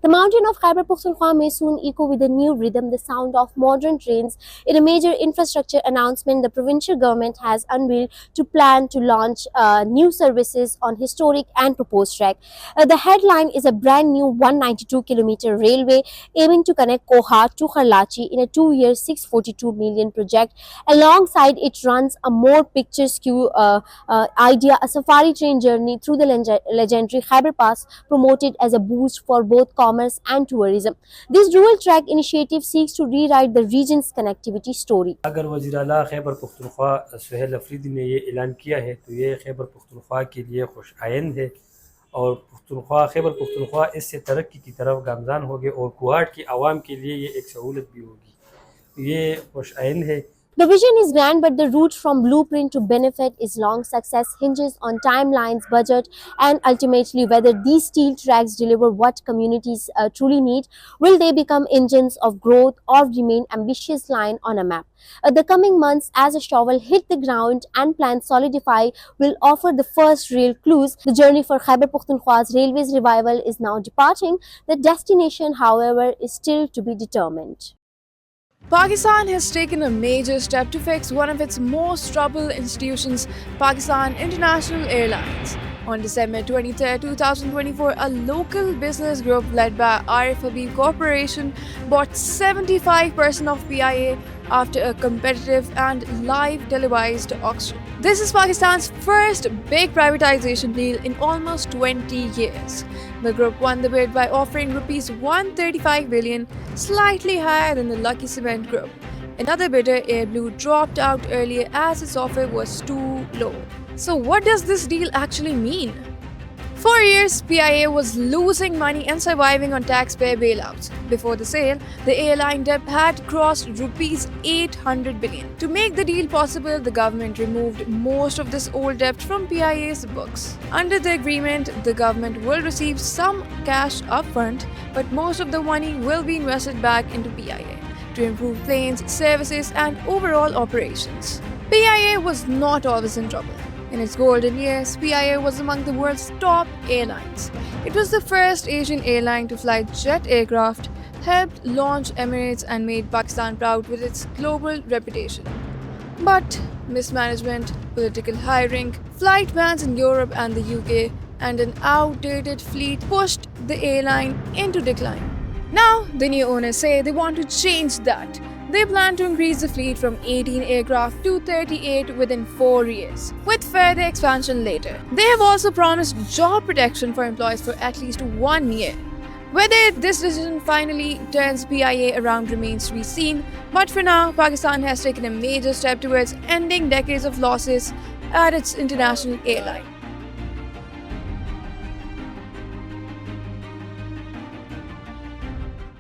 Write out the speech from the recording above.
The mountain of Khyber Pakhtunkhwa may soon echo with a new rhythm the sound of modern trains. In a major infrastructure announcement, the provincial government has unveiled to plan to launch new services on historic and proposed track. The headline is a brand new 192-kilometer railway aiming to connect Koha to Kharlachi in a 2-year 642 million project. Alongside it runs a more picturesque idea, a safari train journey through the legendary Khyber Pass promoted as a boost for both commerce and tourism. This dual track initiative seeks to rewrite the region's connectivity story. अगर वज़ीर आला खैबर पख्तूनख्वा सुहेल अफरीदी ने ये ऐलान किया है तो ये खैबर पख्तूनख्वा के लिए खुश आइंद है और खैबर पख्तूनख्वा इससे तरक्की की तरफ गामज़ान होंगे और कुहाट की आवाम के लिए ये एक सहूलत भी होगी। ये खुश आइंद है। The vision is grand, but the route from blueprint to benefit is long. Success hinges on timelines, budget, and ultimately whether these steel tracks deliver what communities truly need. Will they become engines of growth or remain ambitious line on a map? The coming months, as a shovel hit the ground and plans solidify, will offer the first real clues. The journey for Khyber Pakhtunkhwa's railways revival is now departing. The destination, however, is still to be determined. Pakistan has taken a major step to fix one of its most troubled institutions, Pakistan International Airlines. On December 23, 2024, a local business group led by Arif Habib Corporation bought 75% of PIA after a competitive and live televised auction. This is Pakistan's first big privatization deal in almost 20 years. The group won the bid by offering rupees 135 billion, slightly higher than the Lucky Cement Group. Another bidder, Air Blue, dropped out earlier as its offer was too low. So what does this deal actually mean? For years, PIA was losing money and surviving on taxpayer bailouts. Before the sale, the airline debt had crossed rupees 800 billion. To make the deal possible, the government removed most of this old debt from PIA's books. Under the agreement, the government will receive some cash upfront, but most of the money will be invested back into PIA to improve planes, services, and overall operations. PIA was not always in trouble. In its golden years, PIA was among the world's top airlines. It was the first Asian airline to fly jet aircraft, helped launch Emirates, and made Pakistan proud with its global reputation. But mismanagement, political hiring, flight bans in Europe and the UK, and an outdated fleet pushed the airline into decline. Now, the new owners say they want to change that. They plan to increase the fleet from 18 aircraft to 38 within 4 years, with further expansion later. They have also promised job protection for employees for at least 1 year. Whether this decision finally turns PIA around remains to be seen, but for now, Pakistan has taken a major step towards ending decades of losses at its international airline.